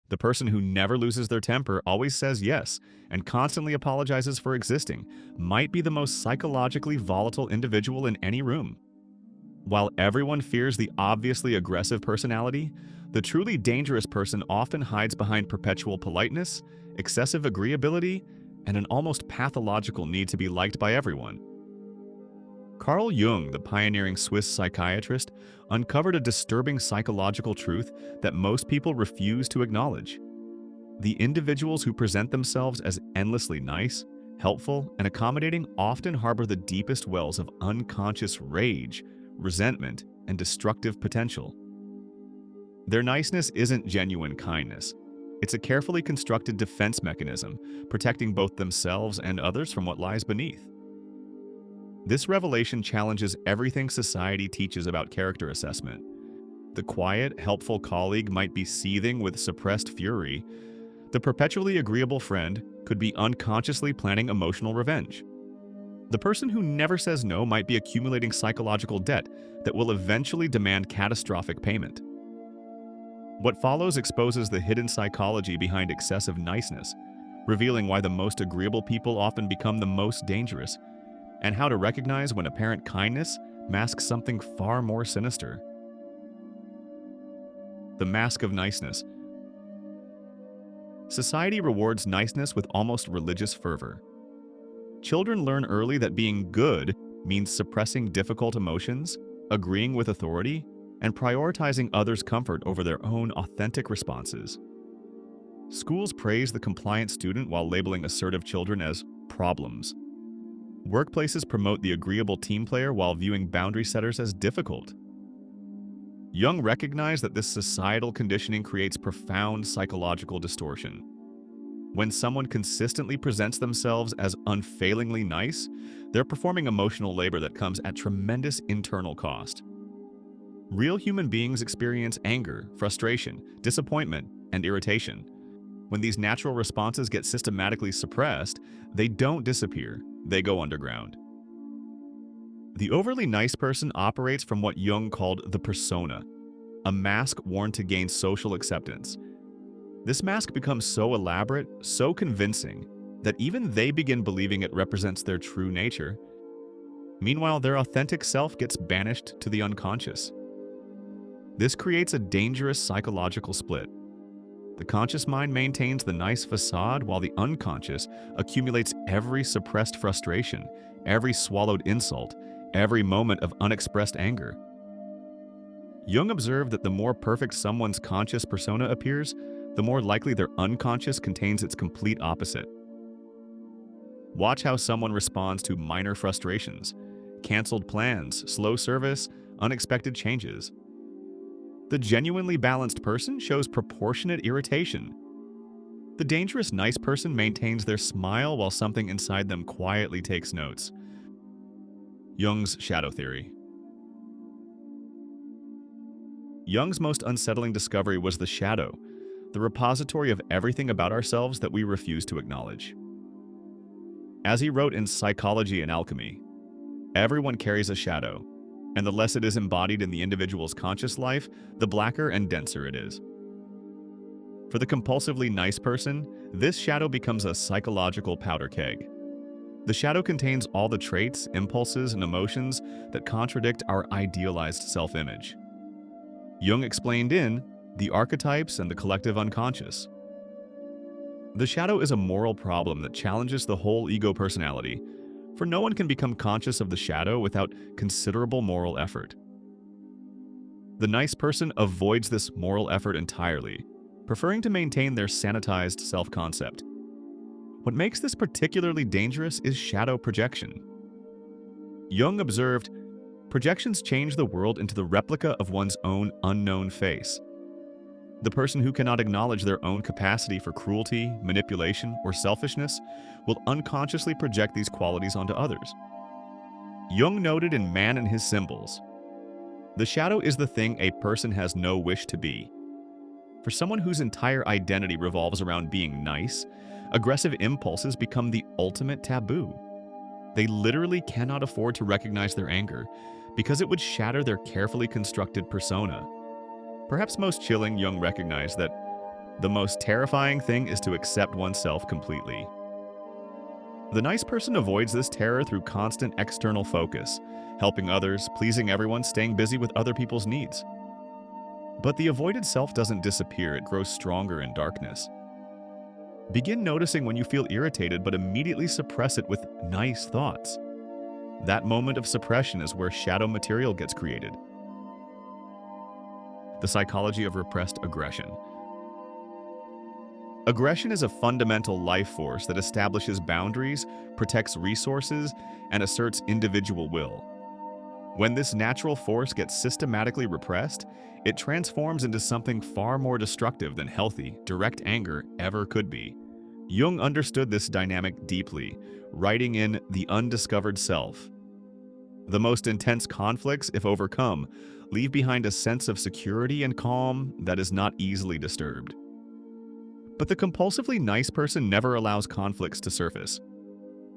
The person who never loses their temper, always says yes, and constantly apologizes for existing, might be the most psychologically volatile individual in any room. While everyone fears the obviously aggressive personality, the truly dangerous person often hides behind perpetual politeness, excessive agreeability, and an almost pathological need to be liked by everyone. Carl Jung, the pioneering Swiss psychiatrist, uncovered a disturbing psychological truth that most people refuse to acknowledge. The individuals who present themselves as endlessly nice, helpful, and accommodating often harbor the deepest wells of unconscious rage, resentment, and destructive potential. Their niceness isn't genuine kindness. It's a carefully constructed defense mechanism, protecting both themselves and others from what lies beneath. This revelation challenges everything society teaches about character assessment. The quiet, helpful colleague might be seething with suppressed fury. The perpetually agreeable friend could be unconsciously planning emotional revenge. The person who never says no might be accumulating psychological debt that will eventually demand catastrophic payment. What follows exposes the hidden psychology behind excessive niceness, revealing why the most agreeable people often become the most dangerous, and how to recognize when apparent kindness masks something far more sinister. The Mask of Niceness. Society rewards niceness with almost religious fervor. Children learn early that being good means suppressing difficult emotions, agreeing with authority, and prioritizing others' comfort over their own authentic responses. Schools praise the compliant student while labeling assertive children as problems. Workplaces promote the agreeable team player while viewing boundary setters as difficult. Jung recognized that this societal conditioning creates profound psychological distortion. When someone consistently presents themselves as unfailingly nice, they're performing emotional labor that comes at tremendous internal cost. Real human beings experience anger, frustration, disappointment, and irritation. When these natural responses get systematically suppressed, they don't disappear, they go underground. The overly nice person operates from what Jung called the persona, a mask worn to gain social acceptance. This mask becomes so elaborate, so convincing, that even they begin believing it represents their true nature. Meanwhile, their authentic self gets banished to the unconscious. This creates a dangerous psychological split. The conscious mind maintains the nice facade while the unconscious accumulates every suppressed frustration, every swallowed insult, every moment of unexpressed anger. Jung observed that the more perfect someone's conscious persona appears, the more likely their unconscious contains its complete opposite. Watch how someone responds to minor frustrations, canceled plans, slow service, unexpected changes. The genuinely balanced person shows proportionate irritation. The dangerous nice person maintains their smile while something inside them quietly takes notes. Jung's shadow theory. Jung's most unsettling discovery was the shadow, the repository of everything about ourselves that we refuse to acknowledge. As he wrote in Psychology and Alchemy, everyone carries a shadow, and the less it is embodied in the individual's conscious life, the blacker and denser it is. For the compulsively nice person, this shadow becomes a psychological powder keg. The shadow contains all the traits, impulses, and emotions that contradict our idealized self-image. Jung explained in The Archetypes and the Collective Unconscious. The shadow is a moral problem that challenges the whole ego personality, for no one can become conscious of the shadow without considerable moral effort. The nice person avoids this moral effort entirely, preferring to maintain their sanitized self-concept. What makes this particularly dangerous is shadow projection. Jung observed, projections change the world into the replica of one's own unknown face. The person who cannot acknowledge their own capacity for cruelty, manipulation, or selfishness will unconsciously project these qualities onto others. Jung noted in Man and His Symbols, the shadow is the thing a person has no wish to be. For someone whose entire identity revolves around being nice, aggressive impulses become the ultimate taboo. They literally cannot afford to recognize their anger because it would shatter their carefully constructed persona. Perhaps most chilling, Jung recognized that The most terrifying thing is to accept oneself completely. The nice person avoids this terror through constant external focus, helping others, pleasing everyone, staying busy with other people's needs. But the avoided self doesn't disappear, it grows stronger in darkness. Begin noticing when you feel irritated, but immediately suppress it with nice thoughts. That moment of suppression is where shadow material gets created. The psychology of repressed aggression. Aggression is a fundamental life force that establishes boundaries, protects resources, and asserts individual will. When this natural force gets systematically repressed, it transforms into something far more destructive than healthy, direct anger ever could be. Jung understood this dynamic deeply, writing in The Undiscovered Self. The most intense conflicts, if overcome, leave behind a sense of security and calm that is not easily disturbed. But the compulsively nice person never allows conflicts to surface.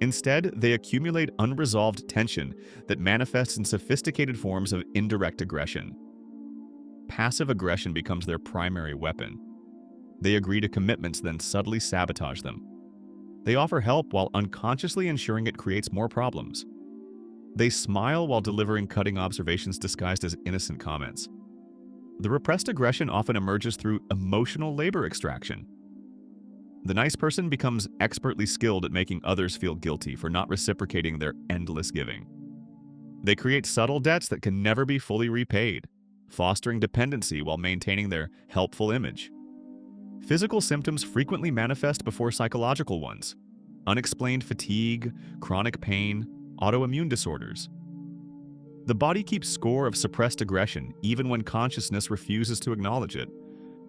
Instead, they accumulate unresolved tension that manifests in sophisticated forms of indirect aggression. Passive aggression becomes their primary weapon. They agree to commitments, then subtly sabotage them. They offer help while unconsciously ensuring it creates more problems. They smile while delivering cutting observations disguised as innocent comments. The repressed aggression often emerges through emotional labor extraction. The nice person becomes expertly skilled at making others feel guilty for not reciprocating their endless giving. They create subtle debts that can never be fully repaid, fostering dependency while maintaining their helpful image. Physical symptoms frequently manifest before psychological ones: unexplained fatigue, chronic pain, autoimmune disorders. The body keeps score of suppressed aggression even when consciousness refuses to acknowledge it.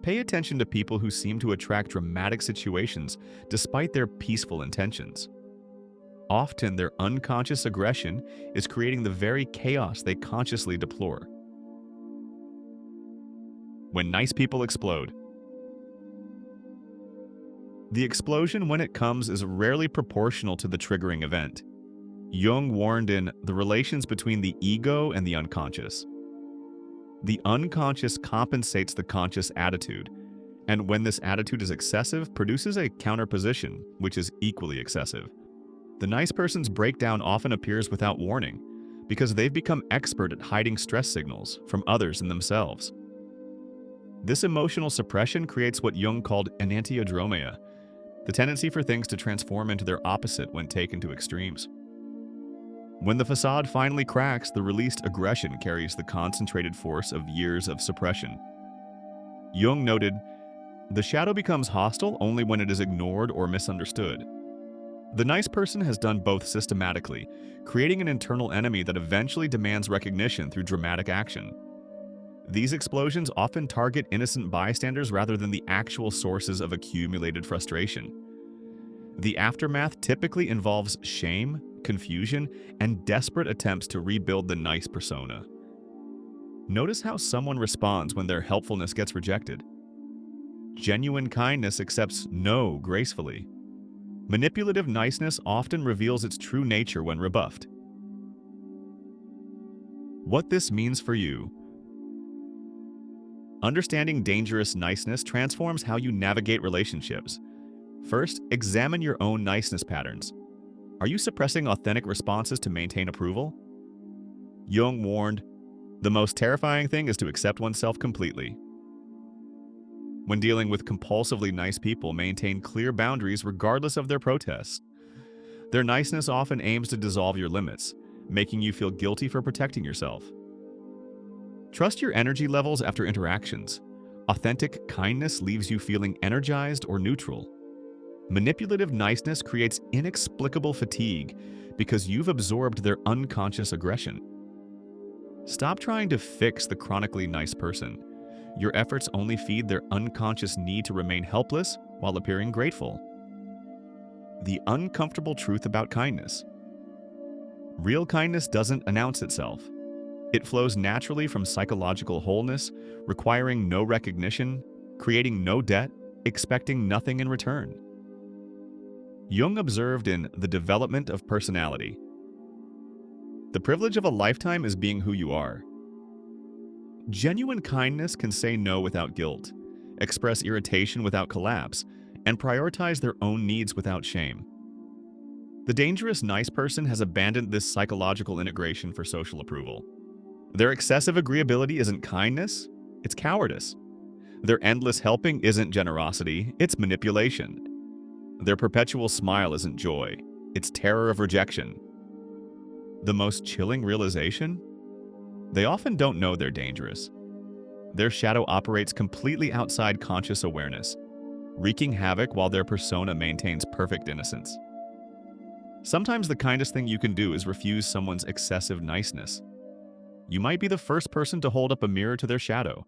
Pay attention to people who seem to attract dramatic situations despite their peaceful intentions. Often, their unconscious aggression is creating the very chaos they consciously deplore. When nice people explode. The explosion, when it comes, is rarely proportional to the triggering event. Jung warned in The Relations Between the Ego and the Unconscious. The unconscious compensates the conscious attitude, and when this attitude is excessive, produces a counterposition, which is equally excessive. The nice person's breakdown often appears without warning, because they've become expert at hiding stress signals from others and themselves. This emotional suppression creates what Jung called enantiodromia, the tendency for things to transform into their opposite when taken to extremes. When the facade finally cracks, the released aggression carries the concentrated force of years of suppression. Jung noted, "The shadow becomes hostile only when it is ignored or misunderstood." The nice person has done both systematically, creating an internal enemy that eventually demands recognition through dramatic action. These explosions often target innocent bystanders rather than the actual sources of accumulated frustration. The aftermath typically involves shame, confusion, and desperate attempts to rebuild the nice persona. Notice how someone responds when their helpfulness gets rejected. Genuine kindness accepts no gracefully. Manipulative niceness often reveals its true nature when rebuffed. What this means for you. Understanding dangerous niceness transforms how you navigate relationships. First, examine your own niceness patterns. Are you suppressing authentic responses to maintain approval? Jung warned, "The most terrifying thing is to accept oneself completely." When dealing with compulsively nice people, maintain clear boundaries regardless of their protests. Their niceness often aims to dissolve your limits, making you feel guilty for protecting yourself. Trust your energy levels after interactions. Authentic kindness leaves you feeling energized or neutral. Manipulative niceness creates inexplicable fatigue because you've absorbed their unconscious aggression. Stop trying to fix the chronically nice person. Your efforts only feed their unconscious need to remain helpless while appearing grateful. The uncomfortable truth about kindness. Real kindness doesn't announce itself. It flows naturally from psychological wholeness, requiring no recognition, creating no debt, expecting nothing in return. Jung observed in The Development of Personality. The privilege of a lifetime is being who you are. Genuine kindness can say no without guilt. express irritation without collapse, and prioritize their own needs without shame. The dangerous nice person has abandoned this psychological integration for social approval. Their excessive agreeability isn't kindness, it's cowardice. Their endless helping isn't generosity, it's manipulation. Their perpetual smile isn't joy, it's terror of rejection. The most chilling realization? They often don't know they're dangerous. Their shadow operates completely outside conscious awareness, wreaking havoc while their persona maintains perfect innocence. Sometimes the kindest thing you can do is refuse someone's excessive niceness. You might be the first person to hold up a mirror to their shadow,